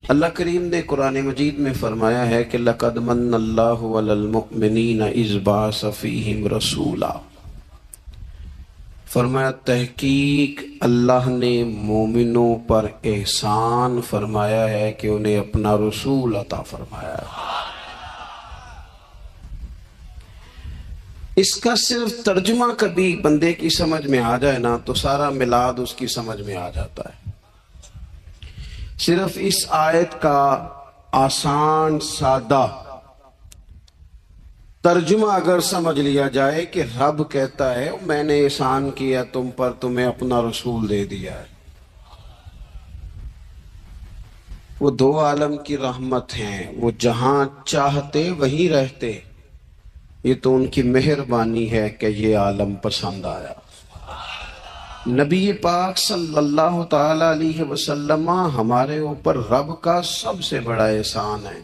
اللہ کریم نے قرآن مجید میں فرمایا ہے کہ لَقَدْ مَنَّ اللَّهُ عَلَى الْمُؤْمِنِينَ إِذْ بَعَثَ فِيهِمْ رَسُولًا، فرمایا تحقیق اللہ نے مومنوں پر احسان فرمایا ہے کہ انہیں اپنا رسول عطا فرمایا ہے۔ اس کا صرف ترجمہ کبھی بندے کی سمجھ میں آ جائے نا تو سارا میلاد اس کی سمجھ میں آ جاتا ہے۔ صرف اس آیت کا آسان سادہ ترجمہ اگر سمجھ لیا جائے کہ رب کہتا ہے میں نے احسان کیا تم پر، تمہیں اپنا رسول دے دیا ہے۔ وہ دو عالم کی رحمت ہیں، وہ جہاں چاہتے وہیں رہتے، یہ تو ان کی مہربانی ہے کہ یہ عالم پسند آیا۔ نبی پاک صلی اللہ تعالی علیہ وسلم ہمارے اوپر رب کا سب سے بڑا احسان ہے،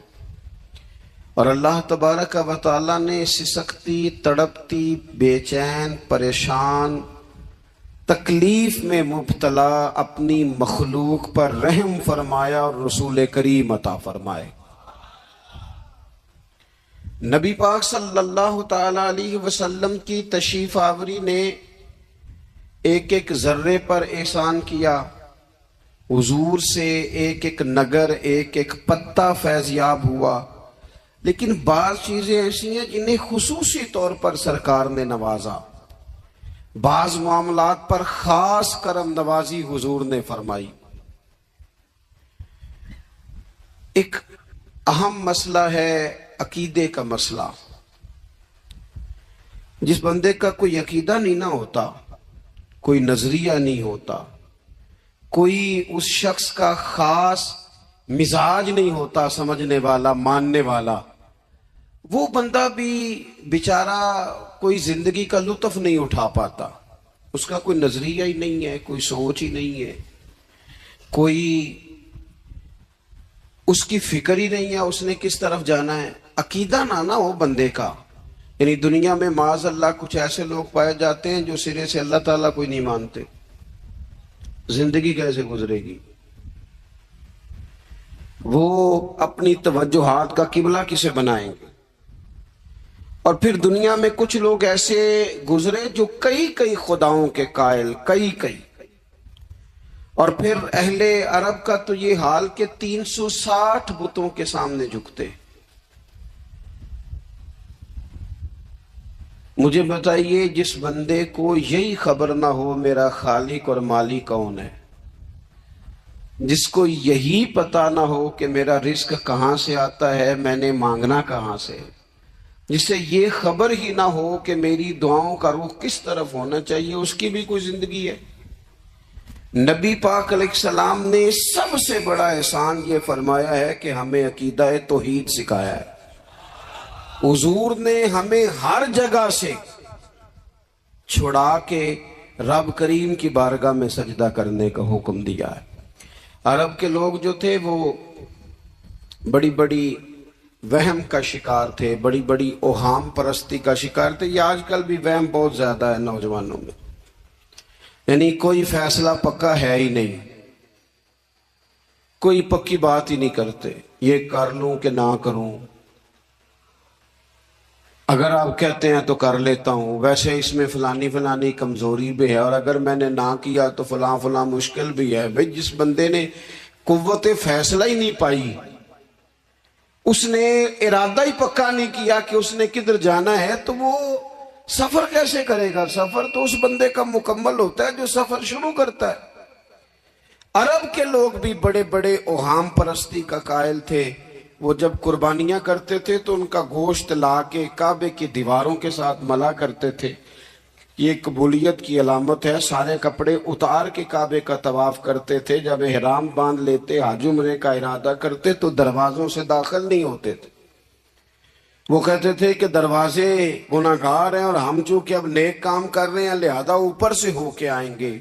اور اللہ تبارک و تعالی نے سسکتی، تڑپتی، بے چین، پریشان، تکلیف میں مبتلا اپنی مخلوق پر رحم فرمایا اور رسول کریم عطا فرمائے۔ نبی پاک صلی اللہ تعالی علیہ وسلم کی تشریف آوری نے ایک ایک ذرے پر احسان کیا، حضور سے ایک ایک نگر، ایک ایک پتا فیضیاب ہوا، لیکن بعض چیزیں ایسی ہیں جنہیں خصوصی طور پر سرکار نے نوازا، بعض معاملات پر خاص کرم نوازی حضور نے فرمائی۔ ایک اہم مسئلہ ہے عقیدے کا مسئلہ۔ جس بندے کا کوئی عقیدہ نہیں نہ ہوتا، کوئی نظریہ نہیں ہوتا، کوئی اس شخص کا خاص مزاج نہیں ہوتا سمجھنے والا، ماننے والا، وہ بندہ بھی بیچارہ کوئی زندگی کا لطف نہیں اٹھا پاتا۔ اس کا کوئی نظریہ ہی نہیں ہے، کوئی سوچ ہی نہیں ہے، کوئی اس کی فکر ہی نہیں ہے اس نے کس طرف جانا ہے۔ عقیدہ نہ ہو بندے کا، یعنی دنیا میں معاذ اللہ کچھ ایسے لوگ پائے جاتے ہیں جو سرے سے اللہ تعالیٰ کوئی نہیں مانتے، زندگی کیسے گزرے گی؟ وہ اپنی توجہات کا قبلہ کسے بنائیں گے؟ اور پھر دنیا میں کچھ لوگ ایسے گزرے جو کئی خداؤں کے قائل، کئی اور پھر اہل عرب کا تو یہ حال کہ 360 بتوں کے سامنے جھکتے۔ مجھے بتائیے جس بندے کو یہی خبر نہ ہو میرا خالق اور مالک کون ہے، جس کو یہی پتہ نہ ہو کہ میرا رزق کہاں سے آتا ہے، میں نے مانگنا کہاں سے، جسے یہ خبر ہی نہ ہو کہ میری دعاؤں کا رخ کس طرف ہونا چاہیے، اس کی بھی کوئی زندگی ہے؟ نبی پاک علیہ السلام نے سب سے بڑا احسان یہ فرمایا ہے کہ ہمیں عقیدہ توحید سکھایا ہے۔ حضور نے ہمیں ہر جگہ سے چھڑا کے رب کریم کی بارگاہ میں سجدہ کرنے کا حکم دیا ہے۔ عرب کے لوگ جو تھے وہ بڑی بڑی وہم کا شکار تھے، بڑی بڑی اوہام پرستی کا شکار تھے۔ یہ آج کل بھی وہم بہت زیادہ ہے نوجوانوں میں، یعنی کوئی فیصلہ پکا ہے ہی نہیں، کوئی پکی بات ہی نہیں کرتے، یہ کر لوں کہ نہ کروں، اگر آپ کہتے ہیں تو کر لیتا ہوں، ویسے اس میں فلانی کمزوری بھی ہے، اور اگر میں نے نہ کیا تو فلاں مشکل بھی ہے۔ بھئی جس بندے نے قوت فیصلہ ہی نہیں پائی، اس نے ارادہ ہی پکا نہیں کیا کہ اس نے کدھر جانا ہے، تو وہ سفر کیسے کرے گا؟ سفر تو اس بندے کا مکمل ہوتا ہے جو سفر شروع کرتا ہے۔ عرب کے لوگ بھی بڑے بڑے اوہام پرستی کا قائل تھے۔ وہ جب قربانیاں کرتے تھے تو ان کا گوشت لا کے کعبے کی دیواروں کے ساتھ ملا کرتے تھے، یہ قبولیت کی علامت ہے۔ سارے کپڑے اتار کے کعبے کا طواف کرتے تھے، جب احرام باندھ لیتے، حج عمرے کا ارادہ کرتے تو دروازوں سے داخل نہیں ہوتے تھے۔ وہ کہتے تھے کہ دروازے گناہگار ہیں اور ہم چونکہ اب نیک کام کر رہے ہیں لہذا اوپر سے ہو کے آئیں گے۔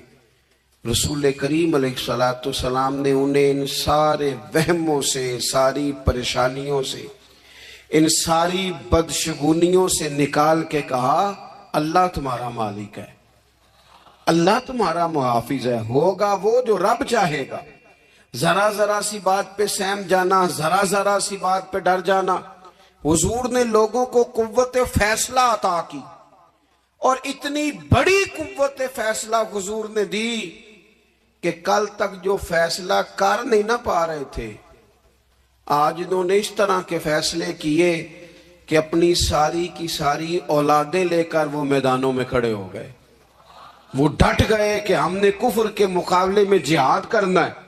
رسول کریم علیہ السلام نے انہیں ان سارے وہموں سے، ساری پریشانیوں سے، ان ساری بدشگونیوں سے نکال کے کہا اللہ تمہارا مالک ہے، اللہ تمہارا محافظ ہے، ہوگا وہ جو رب چاہے گا، ذرا ذرا سی بات پہ سہم جانا، ذرا ذرا سی بات پہ ڈر جانا۔ حضور نے لوگوں کو قوت فیصلہ عطا کی، اور اتنی بڑی قوت فیصلہ حضور نے دی کہ کل تک جو فیصلہ کر نہیں نہ پا رہے تھے، آج انہوں نے اس طرح کے فیصلے کیے کہ اپنی ساری کی ساری اولادیں لے کر وہ میدانوں میں کھڑے ہو گئے۔ وہ ڈٹ گئے کہ ہم نے کفر کے مقابلے میں جہاد کرنا ہے۔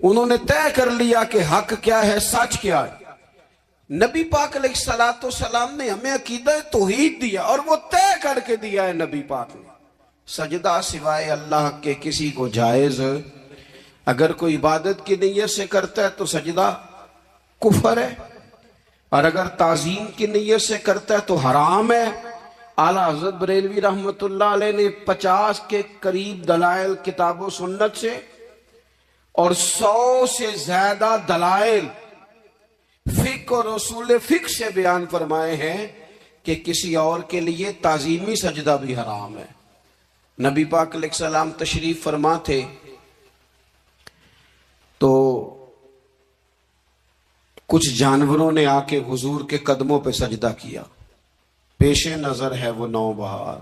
انہوں نے طے کر لیا کہ حق کیا ہے، سچ کیا ہے۔ نبی پاک علیہ السلام نے ہمیں عقیدہ توحید دیا، اور وہ طے کر کے دیا ہے نبی پاک نے، سجدہ سوائے اللہ کے کسی کو جائز، اگر کوئی عبادت کی نیت سے کرتا ہے تو سجدہ کفر ہے، اور اگر تعظیم کی نیت سے کرتا ہے تو حرام ہے۔ اعلیٰ حضرت بریلوی رحمت اللہ علیہ نے 50 کے قریب دلائل کتاب و سنت سے اور 100 سے زیادہ دلائل فقہ اور اصول فقہ سے بیان فرمائے ہیں کہ کسی اور کے لیے تعظیمی سجدہ بھی حرام ہے۔ نبی پاک علیہ السلام تشریف فرما تھے تو کچھ جانوروں نے آ کے حضور کے قدموں پہ سجدہ کیا، پیش نظر ہے وہ نوبہار،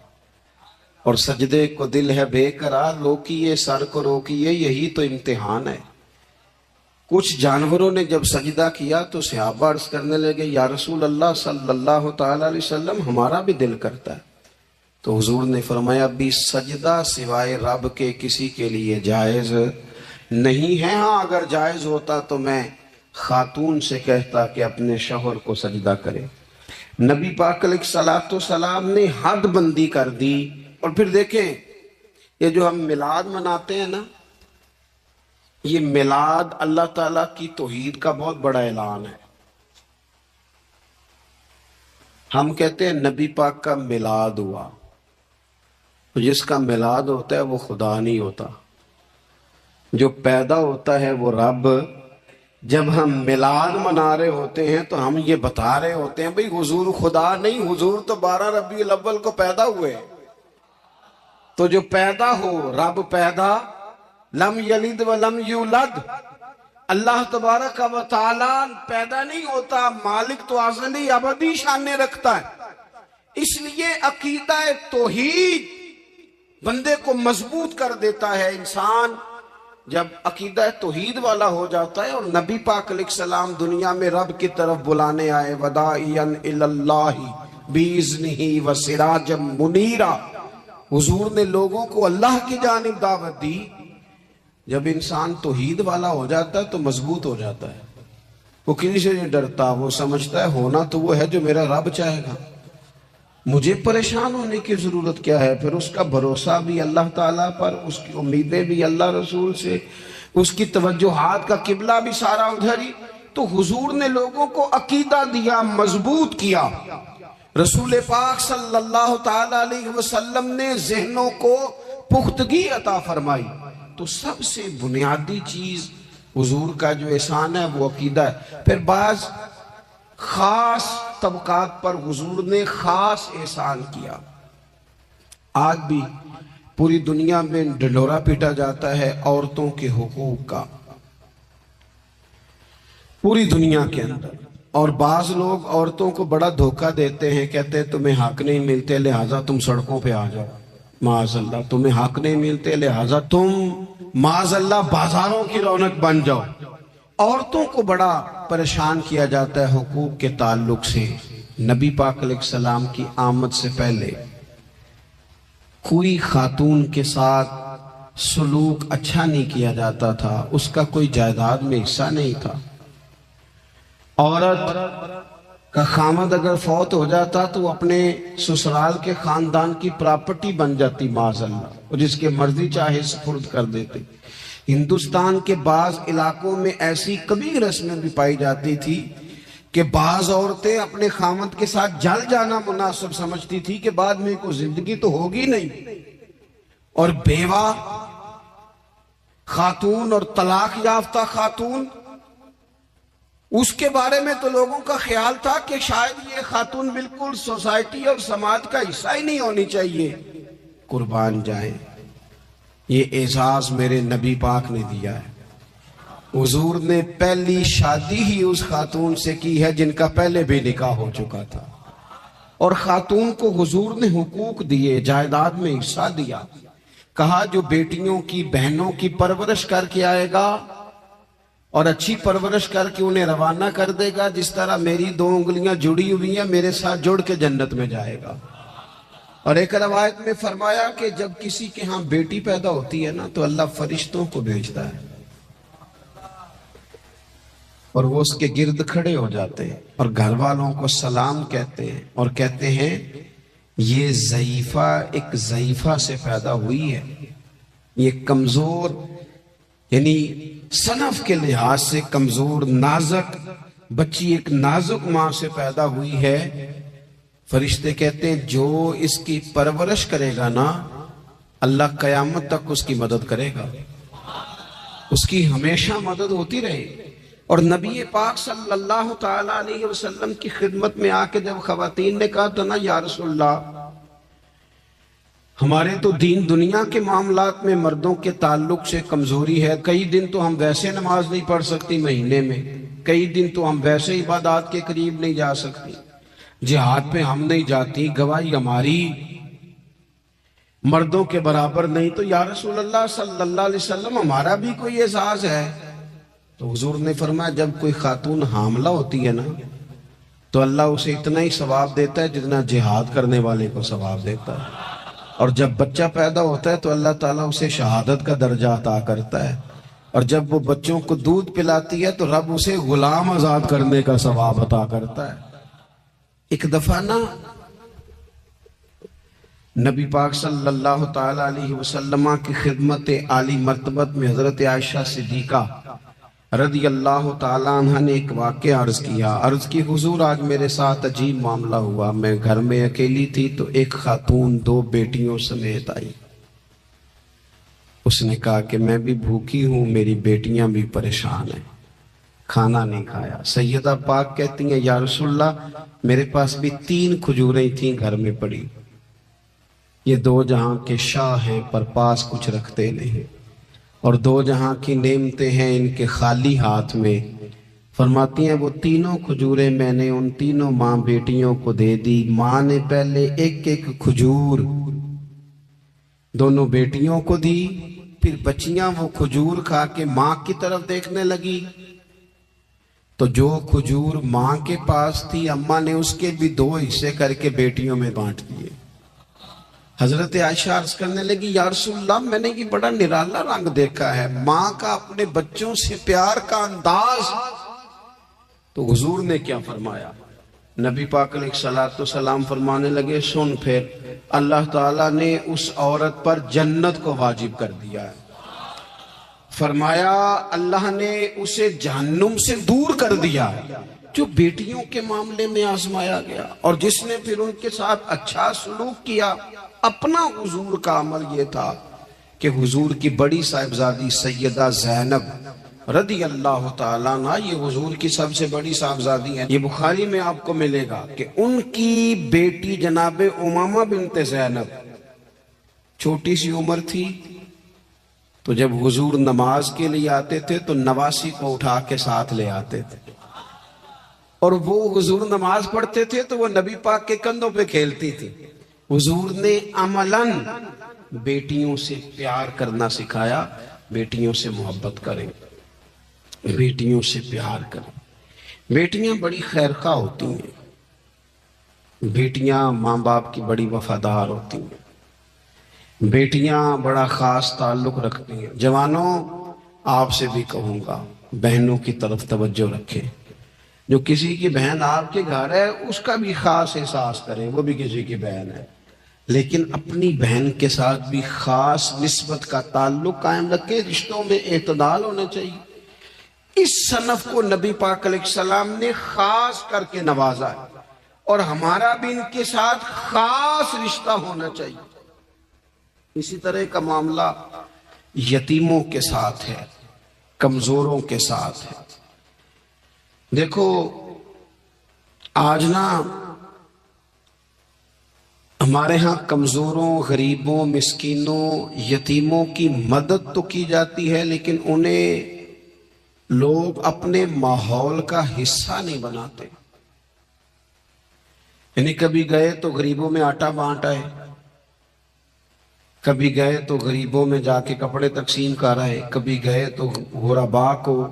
اور سجدے کو دل ہے بے قرار، روکیے سر کو روکیے، یہی تو امتحان ہے۔ کچھ جانوروں نے جب سجدہ کیا تو صحابہ عرض کرنے لگے، یا رسول اللہ صلی اللہ تعالی علیہ وسلم ہمارا بھی دل کرتا ہے۔ تو حضور نے فرمایا، بھی سجدہ سوائے رب کے کسی کے لیے جائز نہیں ہے، ہاں اگر جائز ہوتا تو میں خاتون سے کہتا کہ اپنے شوہر کو سجدہ کرے۔ نبی پاک علیہ السلام نے حد بندی کر دی۔ اور پھر دیکھیں، یہ جو ہم میلاد مناتے ہیں نا، یہ میلاد اللہ تعالیٰ کی توحید کا بہت بڑا اعلان ہے۔ ہم کہتے ہیں نبی پاک کا میلاد ہوا، تو جس کا میلاد ہوتا ہے وہ خدا نہیں ہوتا، جو پیدا ہوتا ہے وہ رب۔ جب ہم میلاد منا رہے ہوتے ہیں تو ہم یہ بتا رہے ہوتے ہیں بھئی حضور خدا نہیں، حضور تو 12 ربیع الاول کو پیدا ہوئے۔ تو جو پیدا ہو، رب پیدا، لم یلد ولم یولد، اللہ تبارک و تعالی پیدا نہیں ہوتا، مالک تو ازلی ابدی شان رکھتا ہے۔ اس لیے عقیدہ توحید بندے کو مضبوط کر دیتا ہے۔ انسان جب عقیدہ توحید والا ہو جاتا ہے، اور نبی پاک علیہ السلام دنیا میں رب کی طرف بلانے آئے، وداعیا الی اللہ باذنہ وسراجا منیرا، حضور نے لوگوں کو اللہ کی جانب دعوت دی۔ جب انسان توحید والا ہو جاتا ہے تو مضبوط ہو جاتا ہے، وہ کسی سے نہیں ڈرتا، وہ سمجھتا ہے ہونا تو وہ ہے جو میرا رب چاہے گا، مجھے پریشان ہونے کی ضرورت کیا ہے۔ پھر اس کا بھروسہ بھی اللہ تعالیٰ پر، اس کی امیدیں بھی اللہ رسول سے، اس کی توجہات کا قبلہ بھی سارا ادھر ہی۔ تو حضور نے لوگوں کو عقیدہ دیا، مضبوط کیا۔ رسول پاک صلی اللہ تعالی علیہ وسلم نے ذہنوں کو پختگی عطا فرمائی۔ تو سب سے بنیادی چیز حضور کا جو احسان ہے وہ عقیدہ ہے۔ پھر بعض خاص طبقات پر حضور نے خاص احسان کیا۔ آج بھی پوری دنیا میں ڈنڈورا پیٹا جاتا ہے عورتوں کے حقوق کا، پوری دنیا کے اندر، اور بعض لوگ عورتوں کو بڑا دھوکہ دیتے ہیں، کہتے ہیں تمہیں حق نہیں ملتے لہٰذا تم سڑکوں پہ آ جاؤ، معاذ اللہ، تمہیں حق نہیں ملتے لہٰذا تم معاذ اللہ بازاروں کی رونق بن جاؤ۔ عورتوں کو بڑا پریشان کیا جاتا ہے حقوق کے تعلق سے۔ نبی پاک علیہ السلام کی آمد سے پہلے کوئی خاتون کے ساتھ سلوک اچھا نہیں کیا جاتا تھا، اس کا کوئی جائیداد میں حصہ نہیں تھا۔ عورت کا خامد اگر فوت ہو جاتا تو وہ اپنے سسرال کے خاندان کی پراپرٹی بن جاتی معاذ اللہ، اور جس کے مرضی چاہے سپرد کر دیتے۔ ہندوستان کے بعض علاقوں میں ایسی کبھی رسمیں بھی پائی جاتی تھی کہ بعض عورتیں اپنے خامد کے ساتھ جل جانا مناسب سمجھتی تھی کہ بعد میں کوئی زندگی تو ہوگی نہیں، اور بیوہ خاتون اور طلاق یافتہ خاتون، اس کے بارے میں تو لوگوں کا خیال تھا کہ شاید یہ خاتون بالکل سوسائٹی اور سماج کا حصہ ہی نہیں ہونی چاہیے۔ قربان جائیں، یہ اعزاز میرے نبی پاک نے دیا ہے۔ حضور نے پہلی شادی ہی اس خاتون سے کی ہے جن کا پہلے بھی نکاح ہو چکا تھا، اور خاتون کو حضور نے حقوق دیے، جائیداد میں حصہ دیا، کہا جو بیٹیوں کی بہنوں کی پرورش کر کے آئے گا اور اچھی پرورش کر کے انہیں روانہ کر دے گا، جس طرح میری 2 انگلیاں جڑی ہوئی ہیں میرے ساتھ جڑ کے جنت میں جائے گا۔ اور ایک روایت میں فرمایا کہ جب کسی کے ہاں بیٹی پیدا ہوتی ہے نا تو اللہ فرشتوں کو بھیجتا ہے اور وہ اس کے گرد کھڑے ہو جاتے ہیں اور گھر والوں کو سلام کہتے ہیں اور کہتے ہیں یہ ضعیفہ ایک ضعیفہ سے پیدا ہوئی ہے، یہ کمزور یعنی صنف کے لحاظ سے کمزور نازک بچی ایک نازک ماں سے پیدا ہوئی ہے۔ فرشتے کہتے ہیں جو اس کی پرورش کرے گا نا اللہ قیامت تک اس کی مدد کرے گا، اس کی ہمیشہ مدد ہوتی رہے۔ اور نبی پاک صلی اللہ تعالی علیہ وسلم کی خدمت میں آ کے جب خواتین نے کہا تو نا یا رسول اللہ ہمارے تو دین دنیا کے معاملات میں مردوں کے تعلق سے کمزوری ہے، کئی دن تو ہم ویسے نماز نہیں پڑھ سکتی مہینے میں، کئی دن تو ہم ویسے عبادات کے قریب نہیں جا سکتی، جہاد پہ ہم نہیں جاتی، گواہی ہماری مردوں کے برابر نہیں، تو یا رسول اللہ صلی اللہ علیہ وسلم ہمارا بھی کوئی اعزاز ہے؟ تو حضور نے فرمایا جب کوئی خاتون حاملہ ہوتی ہے نا تو اللہ اسے اتنا ہی ثواب دیتا ہے جتنا جہاد کرنے والے کو ثواب دیتا ہے، اور جب بچہ پیدا ہوتا ہے تو اللہ تعالیٰ اسے شہادت کا درجہ عطا کرتا ہے، اور جب وہ بچوں کو دودھ پلاتی ہے تو رب اسے غلام آزاد کرنے کا ثواب عطا کرتا ہے۔ ایک دفعہ نا نبی پاک صلی اللہ تعالی علیہ وسلم کی خدمت عالی مرتبت میں حضرت عائشہ صدیقہ رضی اللہ تعالیٰ عنہ نے ایک واقعہ عرض کی حضور آج میرے ساتھ عجیب معاملہ ہوا، میں گھر میں اکیلی تھی تو ایک خاتون 2 بیٹیوں سمیت آئی، اس نے کہا کہ میں بھی بھوکی ہوں، میری بیٹیاں بھی پریشان ہیں، کھانا نہیں کھایا۔ سیدہ پاک کہتی ہیں یا رسول اللہ میرے پاس بھی 3 کھجوریں تھیں گھر میں پڑی، یہ 2 جہاں کے شاہ ہیں پر پاس کچھ رکھتے نہیں، اور 2 جہاں کی نعمتیں ہیں ان کے خالی ہاتھ میں۔ فرماتی ہیں وہ 3 کھجوریں میں نے ان 3 ماں بیٹیوں کو دے دی، ماں نے پہلے ایک کھجور دونوں بیٹیوں کو دی، پھر بچیاں وہ کھجور کھا کے ماں کی طرف دیکھنے لگی تو جو کھجور ماں کے پاس تھی اماں نے اس کے بھی 2 حصے کر کے بیٹیوں میں بانٹ دیے۔ حضرت عائشہ عرض کرنے لگی یا رسول اللہ میں نے یہ بڑا نرالا رنگ دیکھا ہے، ماں کا اپنے بچوں سے پیار کا انداز۔ تو حضور نے کیا فرمایا؟ نبی پاک علیہ الصلوۃ والسلام فرمانے لگے سن پھر اللہ تعالیٰ نے اس عورت پر جنت کو واجب کر دیا ہے، فرمایا اللہ نے اسے جہنم سے دور کر دیا جو بیٹیوں کے معاملے میں آزمایا گیا، اور جس نے پھر ان کے ساتھ اچھا سلوک کیا۔ اپنا حضور کا عمل یہ تھا کہ حضور کی بڑی صاحبزادی سیدہ زینب رضی اللہ تعالیٰ عنہ یہ حضور کی سب سے بڑی صاحبزادی ہیں، یہ بخاری میں آپ کو ملے گا کہ ان کی بیٹی جناب امامہ بنت زینب چھوٹی سی عمر تھی، تو جب حضور نماز کے لیے آتے تھے تو نواسی کو اٹھا کے ساتھ لے آتے تھے، اور وہ حضور نماز پڑھتے تھے تو وہ نبی پاک کے کندھوں پہ کھیلتی تھی۔ حضور نے عملاً بیٹیوں سے پیار کرنا سکھایا، بیٹیوں سے محبت کریں، بیٹیوں سے پیار کریں۔ بیٹیاں بڑی خیرخواہ ہوتی ہیں، بیٹیاں ماں باپ کی بڑی وفادار ہوتی ہیں، بیٹیاں بڑا خاص تعلق رکھتی ہیں۔ جوانوں آپ سے بھی کہوں گا بہنوں کی طرف توجہ رکھیں، جو کسی کی بہن آپ کے گھر ہے اس کا بھی خاص احساس کریں، وہ بھی کسی کی بہن ہے، لیکن اپنی بہن کے ساتھ بھی خاص نسبت کا تعلق قائم رکھیں، رشتوں میں اعتدال ہونا چاہیے۔ اس صنف کو نبی پاک علیہ السلام نے خاص کر کے نوازا ہے، اور ہمارا بھی ان کے ساتھ خاص رشتہ ہونا چاہیے۔ اسی طرح کا معاملہ یتیموں کے ساتھ ہے، کمزوروں کے ساتھ ہے۔ دیکھو آج نا ہمارے ہاں کمزوروں، غریبوں، مسکینوں، یتیموں کی مدد تو کی جاتی ہے، لیکن انہیں لوگ اپنے ماحول کا حصہ نہیں بناتے. یعنی کبھی گئے تو غریبوں میں آٹا بانٹ آئے، کبھی گئے تو غریبوں میں جا کے کپڑے تقسیم کر آئے، کبھی گئے تو غرباء کو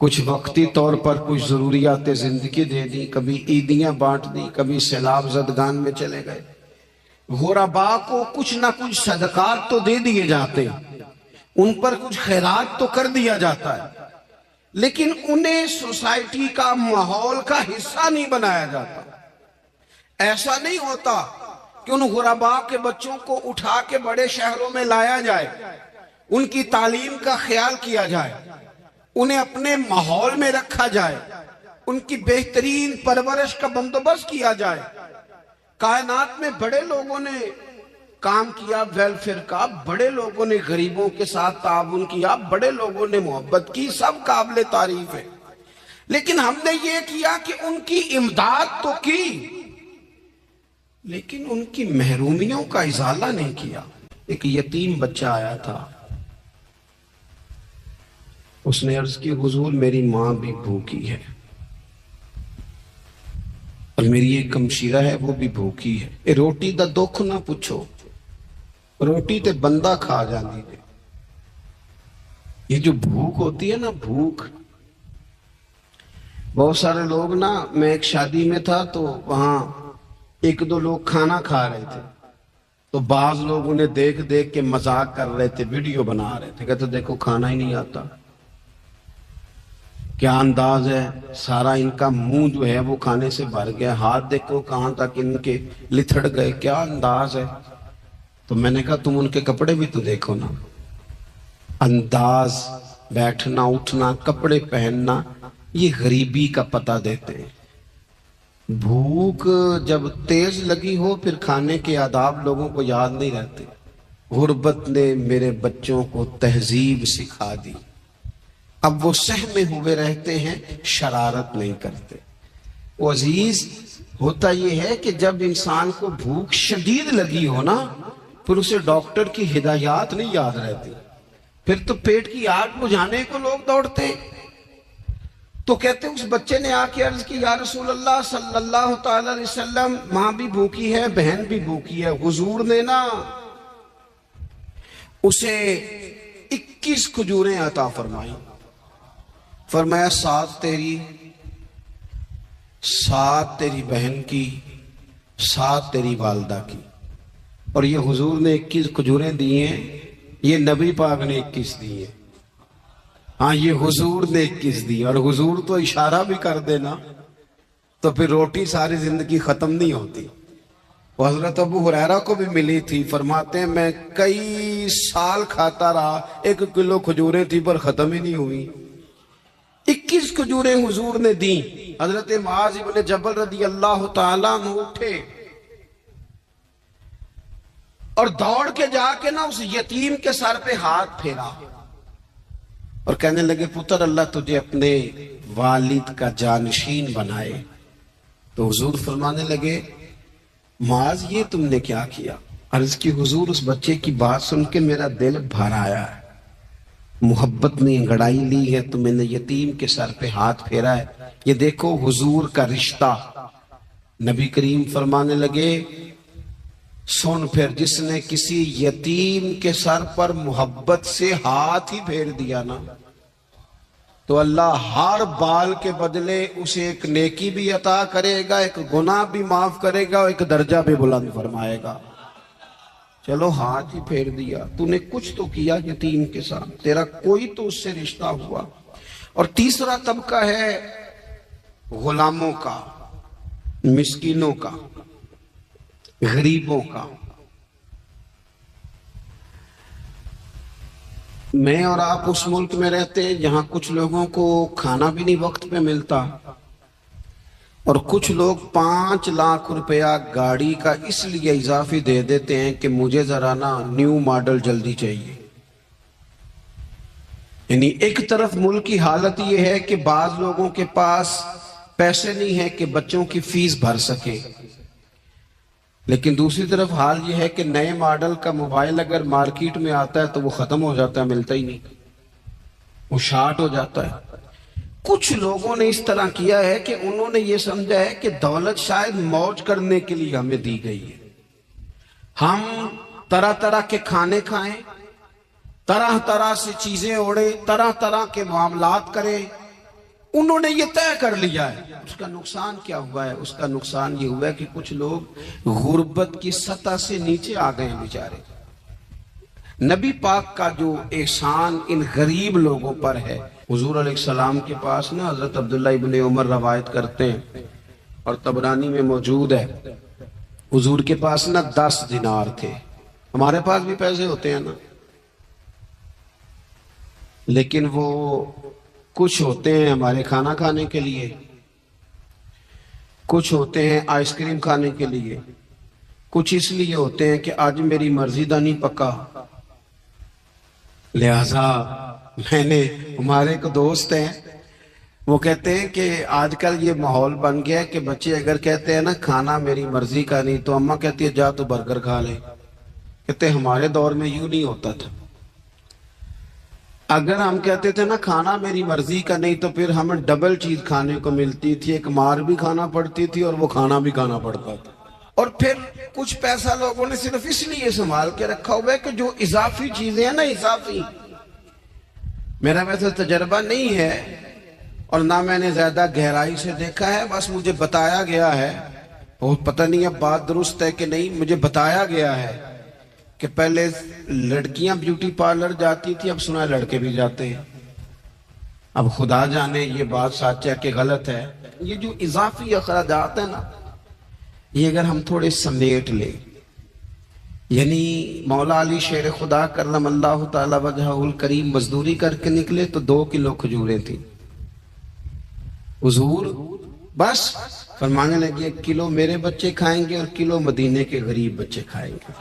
کچھ وقتی طور پر کچھ ضروریات زندگی دے دی، کبھی عیدیاں بانٹ دی، کبھی سیلاب زدگان میں چلے گئے. غرباء کو کچھ نہ کچھ صدقات تو دے دیے جاتے، ان پر کچھ خیرات تو کر دیا جاتا ہے، لیکن انہیں سوسائٹی کا ماحول کا حصہ نہیں بنایا جاتا. ایسا نہیں ہوتا کہ ان غرباء کے بچوں کو اٹھا کے بڑے شہروں میں لایا جائے، ان کی تعلیم کا خیال کیا جائے، انہیں اپنے ماحول میں رکھا جائے، ان کی بہترین پرورش کا بندوبست کیا جائے. کائنات میں بڑے لوگوں نے کام کیا ویلفیئر کا، بڑے لوگوں نے غریبوں کے ساتھ تعاون کیا، بڑے لوگوں نے محبت کی، سب قابل تعریف ہے. لیکن ہم نے یہ کیا کہ ان کی امداد تو کی، لیکن ان کی محرومیوں کا ازالہ نہیں کیا. ایک یتیم بچہ آیا تھا، اس نے عرض کی حضور میری ماں بھی بھوکی ہے اور میری ایک ہمشیرہ ہے وہ بھی بھوکی ہے. روٹی دا دکھ نہ پوچھو، روٹی تے بندہ کھا جاندی ہے. یہ جو بھوک ہوتی ہے نا، بھوک، بہت سارے لوگ نا، میں ایک شادی میں تھا تو وہاں ایک دو لوگ کھانا کھا رہے تھے تو بعض لوگ انہیں دیکھ دیکھ کے مذاق کر رہے تھے، ویڈیو بنا رہے تھے، کہتے دیکھو کھانا ہی نہیں آتا، کیا انداز ہے، سارا ان کا منہ جو ہے وہ کھانے سے بھر گیا، ہاتھ دیکھو کہاں تک ان کے لتھڑ گئے، کیا انداز ہے. تو میں نے کہا تم ان کے کپڑے بھی تو دیکھو نا، انداز، بیٹھنا اٹھنا، کپڑے پہننا، یہ غریبی کا پتہ دیتے ہیں. بھوک جب تیز لگی ہو پھر کھانے کے آداب لوگوں کو یاد نہیں رہتے. غربت نے میرے بچوں کو تہذیب سکھا دی، اب وہ سہمے ہوئے رہتے ہیں، شرارت نہیں کرتے. وہ عزیز ہوتا یہ ہے کہ جب انسان کو بھوک شدید لگی ہو نا، پھر اسے ڈاکٹر کی ہدایات نہیں یاد رہتی، پھر تو پیٹ کی آگ بجھانے کو لوگ دوڑتے. تو کہتے اس بچے نے آ کے عرض کی یا رسول اللہ صلی اللہ تعالی علیہ وسلم، ماں بھی بھوکی ہے، بہن بھی بھوکی ہے. حضور نے نا اسے 21 کھجوریں عطا فرمائی، فرمایا 7 تیری، 7 تیری بہن کی، 7 تیری والدہ کی. اور یہ حضور نے 21 کھجوریں دی ہیں، یہ نبی پاک نے 21 دی ہیں. ہاں یہ حضور نے 21 دی، اور حضور تو اشارہ بھی کر دینا تو پھر روٹی ساری زندگی ختم نہیں ہوتی. وہ حضرت ابو ہریرہ کو بھی ملی تھی، فرماتے ہیں میں کئی سال کھاتا رہا، 1 کلو کھجوریں تھی پر ختم ہی نہیں ہوئی. 21 کھجوریں حضور نے دیں. حضرت معاذ ابن جبل رضی اللہ تعالیٰ عنہ اٹھے اور دوڑ کے جا کے نا اس یتیم کے سر پہ ہاتھ پھیرا اور کہنے لگے پتر اللہ تجھے اپنے والد کا جانشین بنائے. تو حضور فرمانے لگے معاذ یہ تم نے کیا کیا؟ عرض کی حضور اس بچے کی بات سن کے میرا دل بھر آیا ہے، محبت نے انگڑائی لی ہے تو میں نے یتیم کے سر پہ ہاتھ پھیرا ہے. یہ دیکھو حضور کا رشتہ. نبی کریم فرمانے لگے سن پھر، جس نے کسی یتیم کے سر پر محبت سے ہاتھ ہی پھیر دیا نا تو اللہ ہر بال کے بدلے اسے ایک نیکی بھی عطا کرے گا، ایک گناہ بھی معاف کرے گا، اور ایک درجہ بھی بلند فرمائے گا. چلو ہاتھ ہی پھیر دیا، تو نے کچھ تو کیا یتیم کے ساتھ، تیرا کوئی تو اس سے رشتہ ہوا. اور تیسرا طبقہ ہے غلاموں کا، مسکینوں کا، غریبوں کا. میں اور آپ اس ملک میں رہتے ہیں جہاں کچھ لوگوں کو کھانا بھی نہیں وقت پہ ملتا، اور کچھ لوگ 5 لاکھ روپیہ گاڑی کا اس لیے اضافی دے دیتے ہیں کہ مجھے ذرا نا نیو ماڈل جلدی چاہیے. یعنی ایک طرف ملک کی حالت یہ ہے کہ بعض لوگوں کے پاس پیسے نہیں ہیں کہ بچوں کی فیس بھر سکے، لیکن دوسری طرف حال یہ ہے کہ نئے ماڈل کا موبائل اگر مارکیٹ میں آتا ہے تو وہ ختم ہو جاتا ہے، ملتا ہی نہیں، وہ شارٹ ہو جاتا ہے. کچھ لوگوں نے اس طرح کیا ہے کہ انہوں نے یہ سمجھا ہے کہ دولت شاید موج کرنے کے لیے ہمیں دی گئی ہے، ہم طرح طرح کے کھانے کھائیں، طرح طرح سے چیزیں اوڑے، طرح طرح کے معاملات کریں، انہوں نے یہ طے کر لیا ہے۔ اس کا نقصان کیا ہوا ہے؟ اس کا نقصان یہ ہوا ہے کہ کچھ لوگ غربت کی سطح سے نیچے آ گئے ہیں بیچارے۔ نبی پاک کا جو احسان ان غریب لوگوں پر ہے، حضور علیہ السلام کے پاس نا حضرت عبداللہ ابن عمر روایت کرتے ہیں اور طبرانی میں موجود ہے، حضور کے پاس نا 10 دینار تھے۔ ہمارے پاس بھی پیسے ہوتے ہیں نا، لیکن وہ کچھ ہوتے ہیں ہمارے کھانا کھانے کے لیے، کچھ ہوتے ہیں آئس کریم کھانے کے لیے، کچھ اس لیے ہوتے ہیں کہ آج میری مرضی دا نہیں پکا، لہذا میں نے، ہمارے ایک دوست ہیں وہ کہتے ہیں کہ آج کل یہ ماحول بن گیا ہے کہ بچے اگر کہتے ہیں نا کھانا میری مرضی کا نہیں تو اماں کہتی ہے جا تو برگر کھا لے۔ کہتے ہیں ہمارے دور میں یوں نہیں ہوتا تھا، اگر ہم کہتے تھے نا کھانا میری مرضی کا نہیں تو پھر ہمیں ڈبل چیز کھانے کو ملتی تھی، ایک مار بھی کھانا پڑتی تھی اور وہ کھانا بھی کھانا پڑتا تھا۔ اور پھر کچھ پیسہ لوگوں نے صرف اس لیے سنبھال کے رکھا ہوا ہے کہ جو اضافی چیزیں ہیں نا، اضافی، میرا ویسے تجربہ نہیں ہے اور نہ میں نے زیادہ گہرائی سے دیکھا ہے، بس مجھے بتایا گیا ہے، اور پتہ نہیں اب بات درست ہے کہ نہیں، مجھے بتایا گیا ہے کہ پہلے لڑکیاں بیوٹی پارلر جاتی تھی، اب سنا ہے لڑکے بھی جاتے ہیں۔ اب خدا جانے یہ بات سچ ہے کہ غلط ہے۔ یہ جو اضافی اخراجات ہیں نا، یہ اگر ہم تھوڑے سمیٹ لیں، یعنی مولا علی شیر خدا کرم اللہ تعالی وجہہ الکریم مزدوری کر کے نکلے تو 2 کلو کھجوریں تھیں، حضور بس فرمانے لگے 1 کلو میرے بچے کھائیں گے اور کلو مدینے کے غریب بچے کھائیں گے،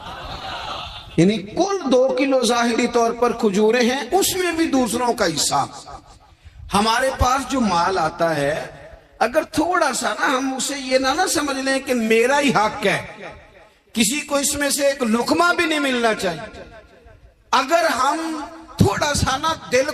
یعنی کل 2 کلو ظاہری طور پر کھجوریں ہیں، اس میں بھی دوسروں کا حصہ۔ ہمارے پاس جو مال آتا ہے اگر تھوڑا سا نا ہم اسے یہ نہ سمجھ لیں کہ میرا ہی حق ہے، کسی کو اس میں سے ایک لقمہ بھی نہیں ملنا چاہیے، اگر ہم تھوڑا سا نا دل